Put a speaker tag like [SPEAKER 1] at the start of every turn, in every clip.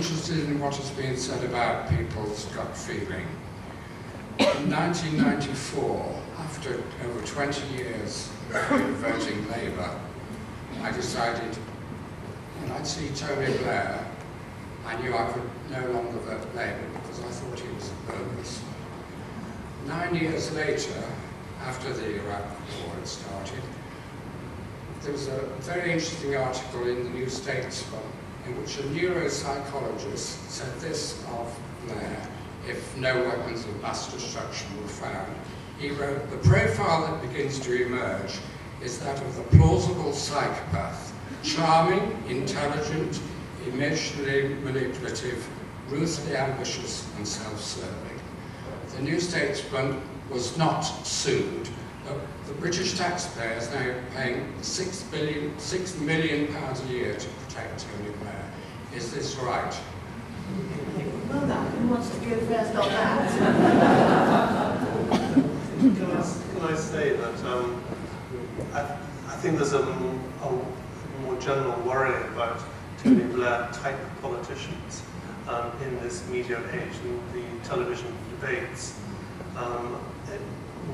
[SPEAKER 1] interested in what has been said about people's gut feeling. In 1994, after over 20 years of voting Labour, I decided when I'd see Tony Blair, I knew I could no longer vote Labour because I thought he was bogus. 9 years later, after the Iraq War had started, there was a very interesting article in the New Statesman in which a neuropsychologist said this of Blair, if no weapons of mass destruction were found. He wrote, "The profile that begins to emerge is that of the plausible psychopath, charming, intelligent, emotionally manipulative, ruthlessly ambitious and self-serving." The New Statesman was not sued. The British taxpayer is now paying £6 million a year to protect Tony Blair. Is this right?
[SPEAKER 2] Well, who wants to go first on that?
[SPEAKER 3] Can I say that I think there's a more general worry about Tony Blair type of politicians in this media age, and the television debates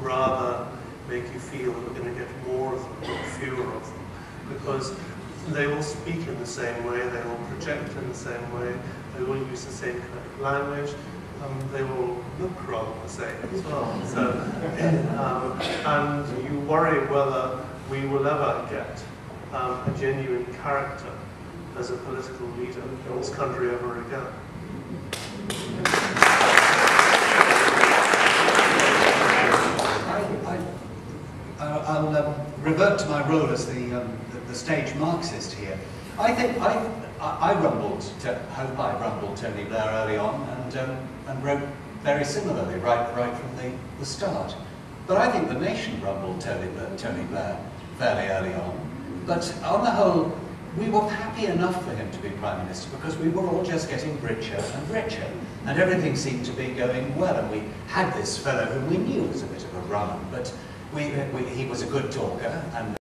[SPEAKER 3] rather make you feel that we're going to get more of them, not fewer of them, because they all speak in the same way, they all project in the same way, they all use the same kind of language, they all look rather the same as well. So, and you worry whether we will ever get a genuine character as a political leader in this country ever again.
[SPEAKER 4] I'll revert to my role as the stage Marxist here. I think I rumbled Tony Blair early on and wrote very similarly right from the start. But I think the nation rumbled Tony Blair fairly early on. But on the whole, we were happy enough for him to be Prime Minister because we were all just getting richer and richer, and everything seemed to be going well. And we had this fellow whom we knew was a bit of a rum, but he was a good talker, and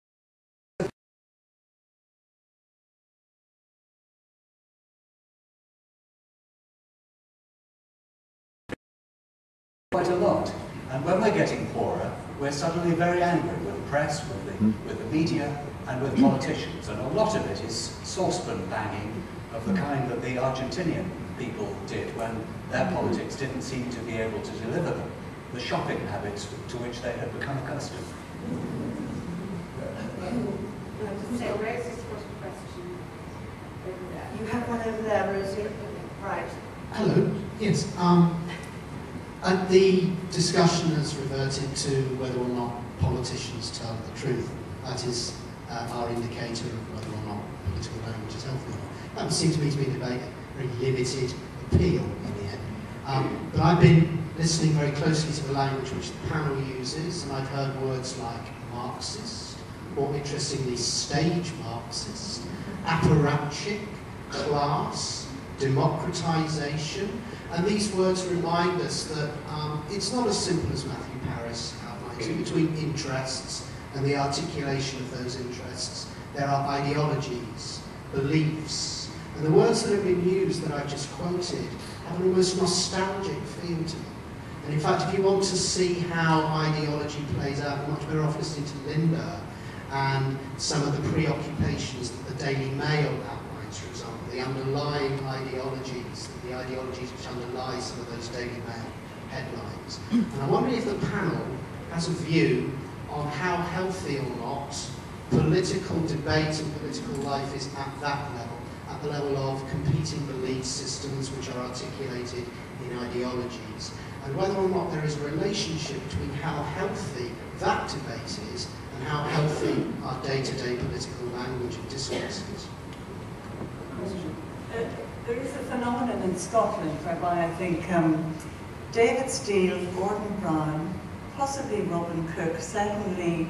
[SPEAKER 4] quite a lot. And when we're getting poorer, we're suddenly very angry with the press, with the media, and with politicians. And a lot of it is saucepan banging of the kind that the Argentinian people did when their politics didn't seem to be able to deliver them the shopping habits to which they had become accustomed.
[SPEAKER 2] So Rosie's got a question over there. You have one over there, Rosie. Right.
[SPEAKER 5] Hello. Yes. The discussion has reverted to whether or not politicians tell the truth. That is our indicator of whether or not political language is healthy or not. That seems to me to be a debate, very limited appeal in the end. But I've been listening very closely to the language which the panel uses, and I've heard words like Marxist, or interestingly stage Marxist, apparatchik, class, democratisation, and these words remind us that it's not as simple as Matthew Paris outlines. In between interests and the articulation of those interests, there are ideologies, beliefs, and the words that have been used that I've just quoted have an almost nostalgic feel to them. And in fact, if you want to see how ideology plays out, you're much better off listening to Linda and some of the preoccupations that the Daily Mail outlines, for example, the underlying ideologies, the ideologies which underlie some of those Daily Mail headlines. And I wonder if the panel has a view on how healthy or not political debate and political life is at that level, at the level of competing belief systems which are articulated in ideologies, and whether or not there is a relationship between how healthy that debate is and how healthy our day-to-day political language and discourse is.
[SPEAKER 6] There is a phenomenon in Scotland whereby I think David Steele, Gordon Brown, possibly Robin Cook, certainly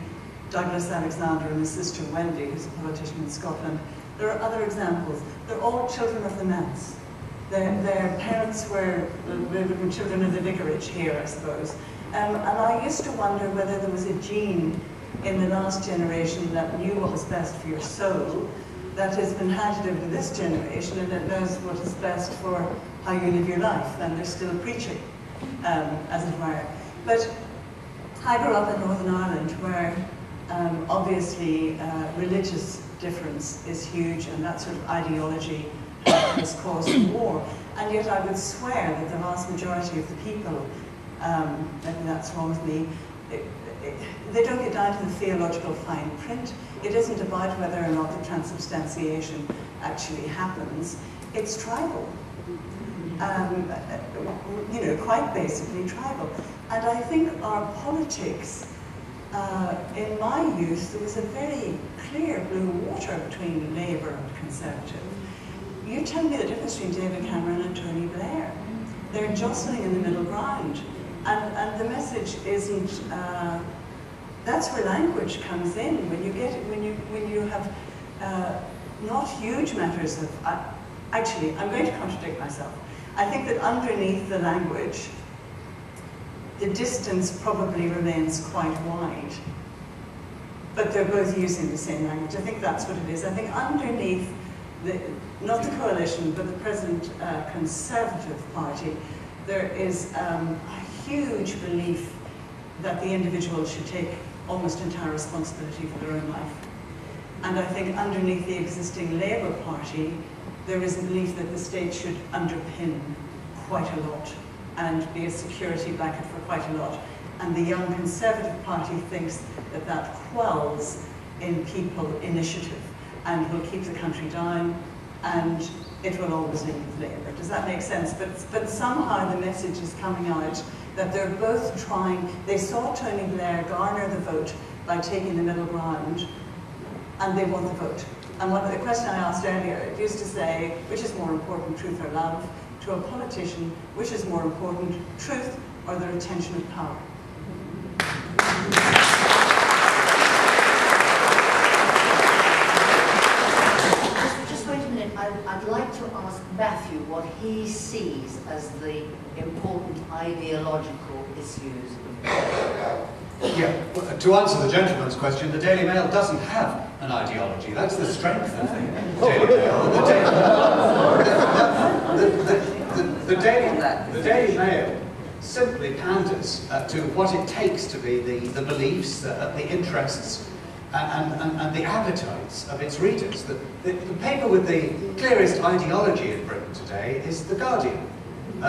[SPEAKER 6] Douglas Alexander and his sister Wendy, who's a politician in Scotland. There are other examples. They're all children of the manse. Their parents were children of the vicarage here, I suppose. And I used to wonder whether there was a gene in the last generation that knew what was best for your soul, that has been handed over to this generation, and it knows what is best for how you live your life, and they're still preaching, as it were. But I grew up in Northern Ireland, where obviously religious difference is huge, and that sort of ideology has caused war. And yet I would swear that the vast majority of the people, maybe that's wrong with me, they don't get down to the theological fine print. It isn't about whether or not the transubstantiation actually happens. It's tribal. You know, quite basically tribal. And I think our politics, in my youth, there was a very clear blue water between Labour and Conservative. You tell me the difference between David Cameron and Tony Blair. They're jostling in the middle ground. And the message isn't, that's where language comes in. When you have not huge matters of, actually, I'm going to contradict myself. I think that underneath the language, the distance probably remains quite wide. But they're both using the same language. I think that's what it is. I think underneath, not the coalition, but the present Conservative Party, there is a huge belief that the individual should take almost entire responsibility for their own life. And I think underneath the existing Labour Party, there is a belief that the state should underpin quite a lot and be a security blanket for quite a lot. And the young Conservative Party thinks that that quells in people initiative and will keep the country down, and it will always link with Labour. Does that make sense? But somehow the message is coming out that they're both trying. They saw Tony Blair garner the vote by taking the middle ground, and they want the vote. And one of the question I asked earlier, it used to say, which is more important, truth or love? To a politician, which is more important, truth or the retention of power?
[SPEAKER 2] Just wait a minute. I'd like to ask Matthew what he sees as the important ideological issues of the day.
[SPEAKER 4] Yeah, well, to answer the gentleman's question, the Daily Mail doesn't have an ideology. That's the strength of the Daily Mail. The Daily Mail simply panders to what it takes to be the beliefs, the interests, and the appetites of its readers. The paper with the clearest ideology in Britain today is The Guardian.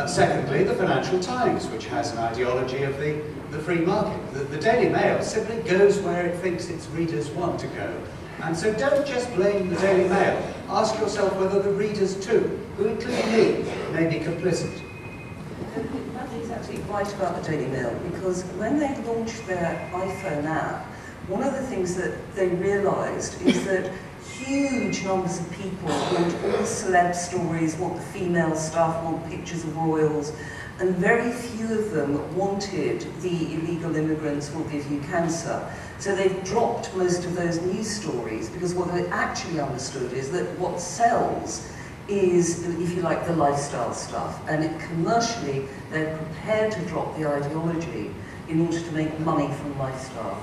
[SPEAKER 4] Secondly, the Financial Times, which has an ideology of the free market. The Daily Mail simply goes where it thinks its readers want to go. And so don't just blame the Daily Mail. Ask yourself whether the readers too, who include me, may be complicit.
[SPEAKER 7] Matthew's actually right about the Daily Mail, because when they launched their iPhone app, one of the things that they realised is that huge numbers of people want all celeb stories, want the female stuff, want pictures of royals, and very few of them wanted the illegal immigrants will give you cancer. So they've dropped most of those news stories, because what they actually understood is that what sells is, if you like, the lifestyle stuff, and commercially they're prepared to drop the ideology in order to make money from lifestyle.